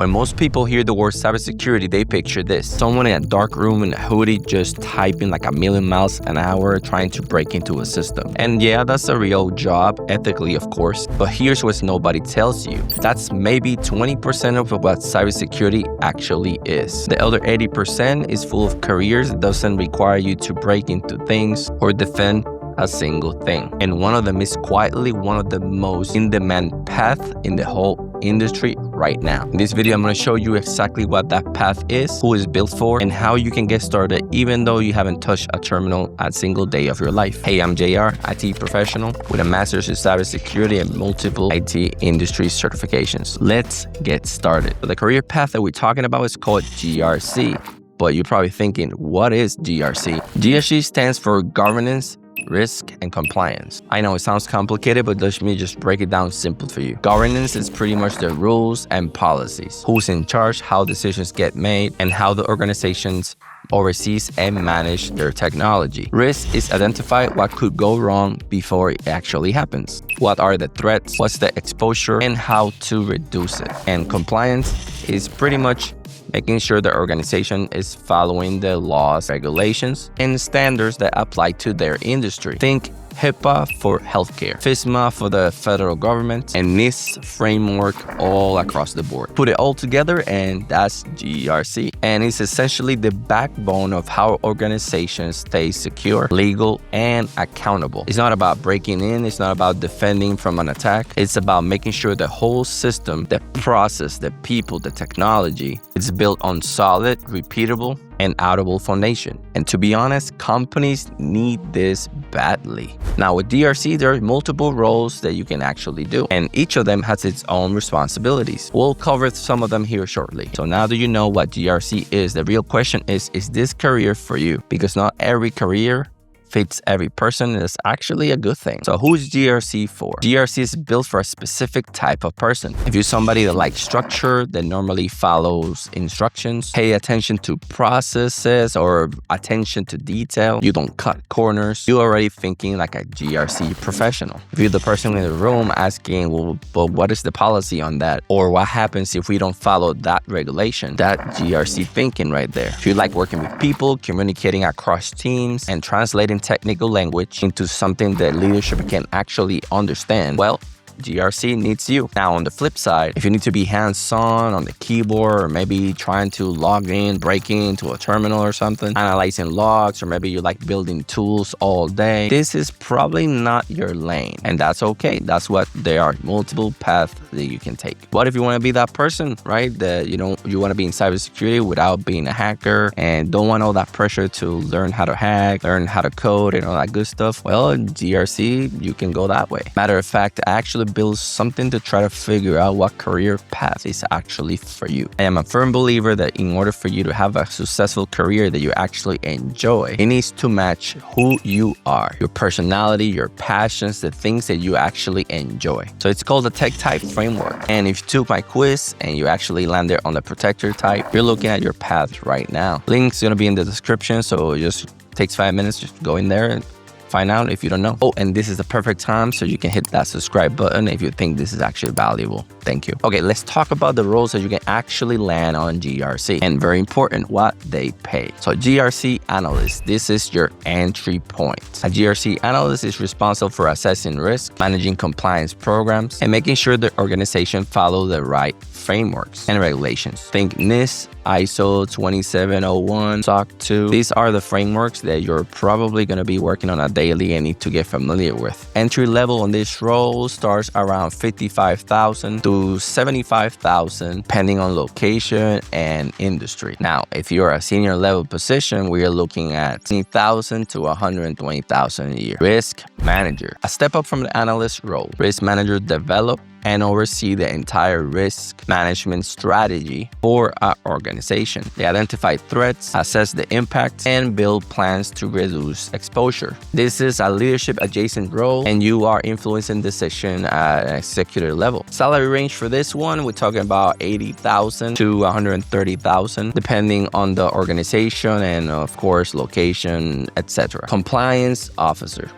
When most people hear the word cybersecurity, they picture this. Someone in a dark room in a hoodie just typing like a million miles an hour trying to break into a system. And yeah, that's a real job, ethically of course, but here's what nobody tells you. That's maybe 20% of what cybersecurity actually is. The other 80% is full of careers that doesn't require you to break into things or defend a single thing. And one of them is quietly one of the most in-demand path in the whole industry right now. In this video, I'm going to show you exactly what that path is, who it's built for, and how you can get started even though you haven't touched a terminal a single day of your life. Hey, I'm JR, IT professional with a master's in cybersecurity and multiple IT industry certifications. Let's get started. So the career path that we're talking about is called GRC. But you're probably thinking, what is GRC? GRC stands for Governance, Risk, and Compliance. I know it sounds complicated, but let me just break it down simple for you. Governance is pretty much the rules and policies. Who's in charge, how decisions get made, and how the organizations oversees and manage their technology. Risk is identify what could go wrong before it actually happens. What are the threats, what's the exposure, and how to reduce it. And compliance is pretty much making sure the organization is following the laws, regulations, and standards that apply to their industry. Think HIPAA for healthcare, FISMA for the federal government, and NIST framework all across the board. Put it all together and that's GRC. And it's essentially the backbone of how organizations stay secure, legal, and accountable. It's not about breaking in, it's not about defending from an attack. It's about making sure the whole system, the process, the people, the technology, is built on solid, repeatable, and auditable foundation. And to be honest, companies need this badly. Now with GRC, there are multiple roles that you can actually do, and each of them has its own responsibilities. We'll cover some of them here shortly. So now that you know what GRC is, the real question is this career for you? Because not every career fits every person, and it's actually a good thing. So who's GRC for? GRC is built for a specific type of person. If you're somebody that likes structure, that normally follows instructions, pay attention to processes or attention to detail, you don't cut corners, you're already thinking like a GRC professional. If you're the person in the room asking, well, but what is the policy on that? Or what happens if we don't follow that regulation? That GRC thinking right there. If you like working with people, communicating across teams, and translating technical language into something that leadership can actually understand, well, GRC needs you. Now on the flip side, if you need to be hands-on on the keyboard, or maybe trying to log in, breaking into a terminal or something, analyzing logs, or maybe you like building tools all day, this is probably not your lane. And that's okay. That's what there are multiple paths that you can take. What if you want to be that person, right? That you want to be in cybersecurity without being a hacker and don't want all that pressure to learn how to hack, learn how to code and all that good stuff? Well, GRC, you can go that way. Matter of fact, I actually build something to try to figure out what career path is actually for you. I am a firm believer that in order for you to have a successful career that you actually enjoy, it needs to match who you are, your personality, your passions, the things that you actually enjoy. So it's called the tech type framework. And if you took my quiz and you actually landed on the protector type, you're looking at your path right now. Link's gonna be in the description, so it just takes 5 minutes, just go in there and find out if you don't know. Oh, and this is the perfect time so you can hit that subscribe button if you think this is actually valuable. Thank you. Okay, let's talk about the roles that you can actually land on GRC. And very important, what they pay. So GRC Analyst, this is your entry point. A GRC Analyst is responsible for assessing risk, managing compliance programs, and making sure the organization follow the right frameworks and regulations. Think NIST, ISO 27001, SOC 2. These are the frameworks that you're probably going to be working on a daily and need to get familiar with. Entry level on this role starts around $55,000 to $75,000, depending on location and industry. Now, if you're a senior level position, we are looking at $20,000 to $120,000 a year. Risk manager, a step up from the analyst role. Risk manager develop and oversee the entire risk management strategy for our organization. They identify threats, assess the impact, and build plans to reduce exposure. This is a leadership adjacent role, and you are influencing decision at an executive level. Salary range for this one, we're talking about $80,000 to $130,000, depending on the organization and of course location, etc. Compliance officer.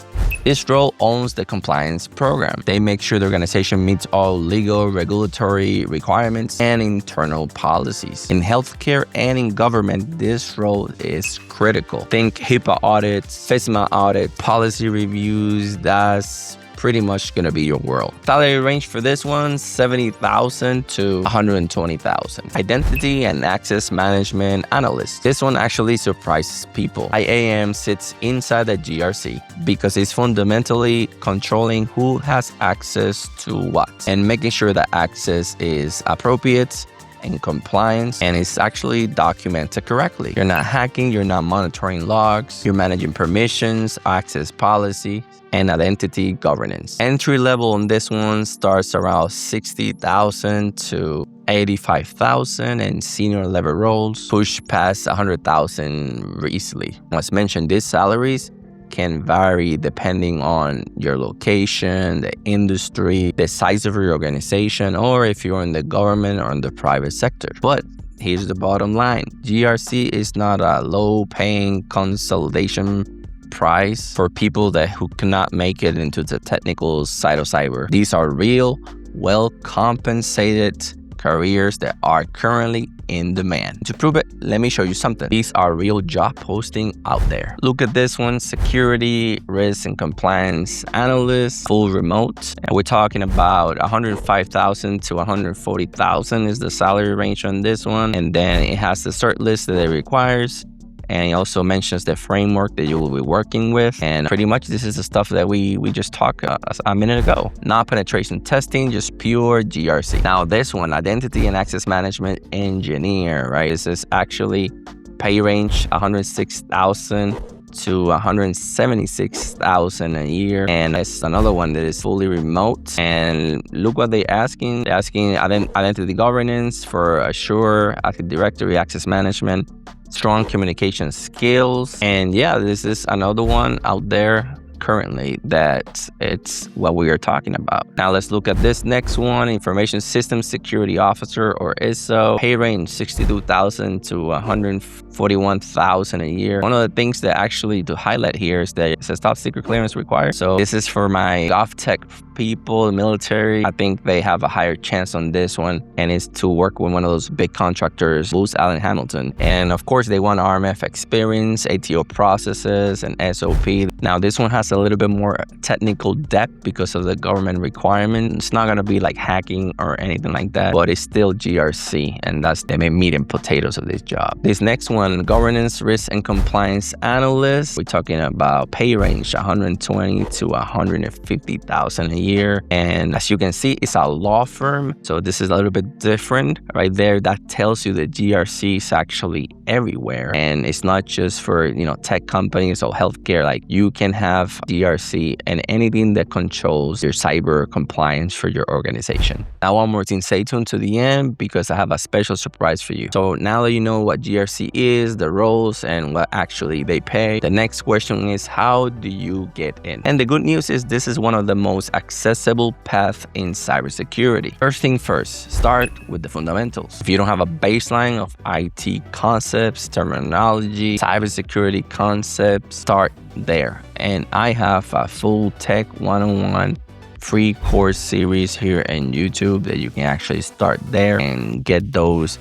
This role owns the compliance program. They make sure the organization meets all legal, regulatory requirements, and internal policies. In healthcare and in government, this role is critical. Think HIPAA audits, FISMA audit, policy reviews. That's pretty much gonna be your world. Salary range for this one, $70,000 to $120,000. Identity and access management analyst. This one actually surprises people. IAM sits inside the GRC because it's fundamentally controlling who has access to what and making sure that access is appropriate and compliance and it's actually documented correctly. You're not hacking, you're not monitoring logs, you're managing permissions, access policy, and identity governance. Entry level on this one starts around $60,000 to $85,000, and senior level roles push past $100,000 easily. As mentioned, these salaries can vary depending on your location, the industry, the size of your organization, or if you're in the government or in the private sector. But here's the bottom line. GRC is not a low-paying consolidation prize for people who cannot make it into the technical side of cyber. These are real, well-compensated careers that are currently in demand. To prove it, let me show you something. These are real job posting out there. Look at this one, security, risk and compliance analyst, full remote. And we're talking about $105,000 to $140,000 is the salary range on this one. And then it has the cert list that it requires. And he also mentions the framework that you will be working with. And pretty much this is the stuff that we just talked a minute ago. Not penetration testing, just pure GRC. Now this one, identity and access management engineer, right? This is actually pay range $106,000 to $176,000 a year. And it's another one that is fully remote. And look what they're asking. They're asking identity governance for Azure, Active Directory, access management, strong communication skills. And yeah, this is another one out there currently that it's what we are talking about. Now let's look at this next one, Information Systems Security Officer or ISO. Pay range $62,000 to $141,000 a year. One of the things that actually to highlight here is that it says top secret clearance required. So this is for my GovTech people, the military. I think they have a higher chance on this one, and it's to work with one of those big contractors, Booz Allen Hamilton. And of course they want RMF experience, ATO processes, and SOP. Now this one has a little bit more technical depth because of the government requirement. It's not gonna be like hacking or anything like that, but it's still GRC, and that's the main meat and potatoes of this job. This next one, governance, risk, and compliance analyst. We're talking about pay range $120,000 to $150,000 a year. And as you can see, it's a law firm, so this is a little bit different right there. That tells you that GRC is actually everywhere, and it's not just for tech companies or healthcare. Like you can have GRC and anything that controls your cyber compliance for your organization. Now one more thing, stay tuned to the end because I have a special surprise for you. So now that you know what GRC is, the roles, and what actually they pay, the next question is, how do you get in? And the good news is this is one of the most accessible paths in cybersecurity. First thing first, start with the fundamentals. If you don't have a baseline of IT concepts, terminology, cybersecurity concepts, start there. And I have a full tech one-on-one free course series here in YouTube that you can actually start there and get those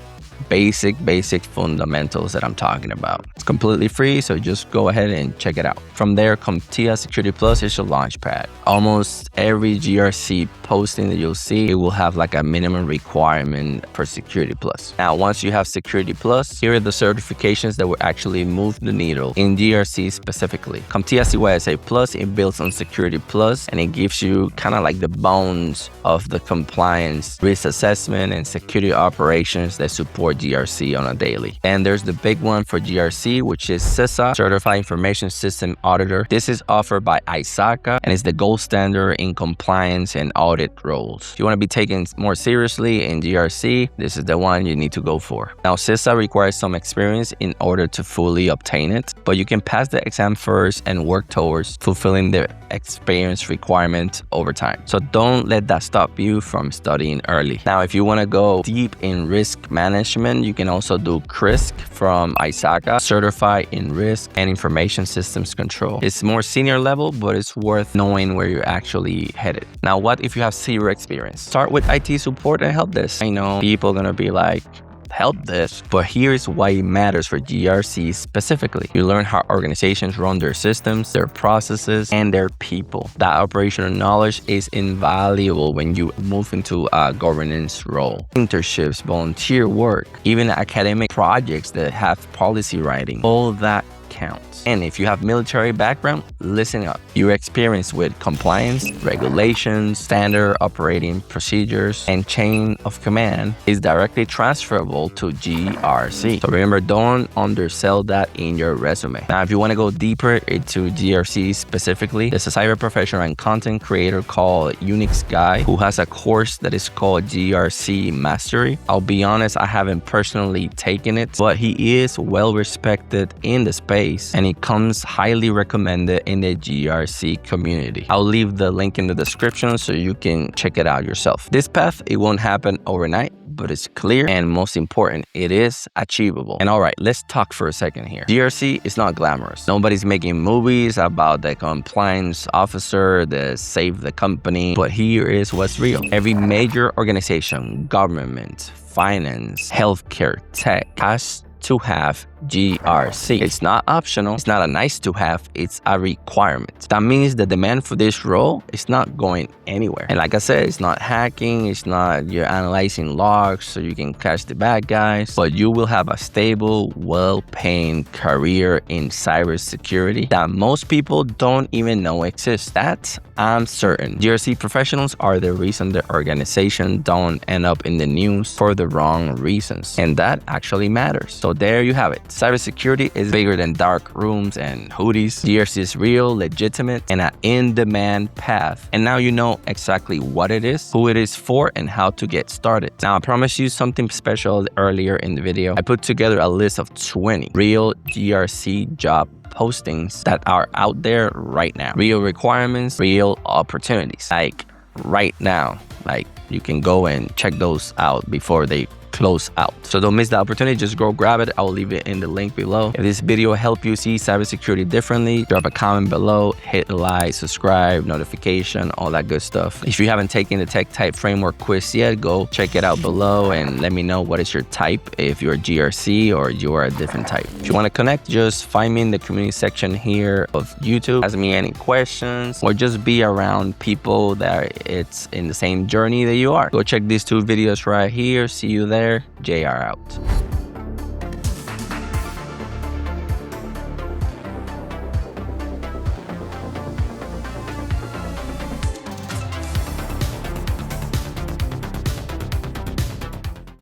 basic fundamentals that I'm talking about. It's completely free, so just go ahead and check it out. From there, CompTIA Security Plus is your launch pad. Almost every GRC posting that you'll see, it will have like a minimum requirement for Security Plus. Now, once you have Security Plus, here are the certifications that will actually move the needle in GRC specifically. CompTIA CYSA Plus, it builds on Security Plus, and it gives you kind of like the bones of the compliance, risk assessment, and security operations that support GRC on a daily. And there's the big one for GRC, which is CISA, Certified Information System Auditor. This is offered by ISACA, and it's the gold standard in compliance and audit roles. If you want to be taken more seriously in GRC, this is the one you need to go for. Now, CISA requires some experience in order to fully obtain it, but you can pass the exam first and work towards fulfilling the experience requirement over time. So don't let that stop you from studying early. Now, if you want to go deep in risk management, management, you can also do CRISC from ISACA, certified in risk and information systems control. It's more senior level, but it's worth knowing where you're actually headed. Now, what if you have zero experience? Start with IT support and help desk. I know people are gonna be like, help desk, but here's why it matters for GRC specifically. You learn how organizations run their systems, their processes, and their people. That operational knowledge is invaluable when you move into a governance role. Internships, volunteer work, even academic projects that have policy writing, all that counts. And if you have military background, listen up. Your experience with compliance, regulations, standard operating procedures, and chain of command is directly transferable to GRC. So remember, don't undersell that in your resume. Now, if you want to go deeper into GRC specifically, there's a cyber professional and content creator called Unix Guy who has a course that is called GRC Mastery. I'll be honest, I haven't personally taken it, but he is well respected in the space and it comes highly recommended in the GRC community. I'll leave the link in the description so you can check it out yourself. This path, it won't happen overnight, but it's clear and most important, it is achievable. And all right, let's talk for a second here. GRC is not glamorous. Nobody's making movies about the compliance officer that saved the company, but here is what's real. Every major organization, government, finance, healthcare, tech has to have GRC. It's not optional. It's not a nice to have. It's a requirement. That means the demand for this role is not going anywhere. And like I said, it's not hacking. It's not you're analyzing logs so you can catch the bad guys, but you will have a stable, well-paying career in cybersecurity that most people don't even know exists. That I'm certain. GRC professionals are the reason the organization don't end up in the news for the wrong reasons. And that actually matters. So there you have it. Cybersecurity is bigger than dark rooms and hoodies. GRC is real, legitimate, and an in-demand path. And now you know exactly what it is, who it is for, and how to get started. Now, I promised you something special earlier in the video. I put together a list of 20 real GRC job postings that are out there right now. Real requirements, real opportunities. Like right now. Like you can go and check those out before they close out. So don't miss the opportunity. Just go grab it. I will leave it in the link below. If this video helped you see cybersecurity differently, drop a comment below, hit like, subscribe, notification, all that good stuff. If you haven't taken the Tech Type Framework quiz yet, go check it out below and let me know what is your type, if you're GRC or you are a different type. If you want to connect, just find me in the community section here of YouTube. Ask me any questions or just be around people that it's in the same journey that you are. Go check these two videos right here. See you there. JR out.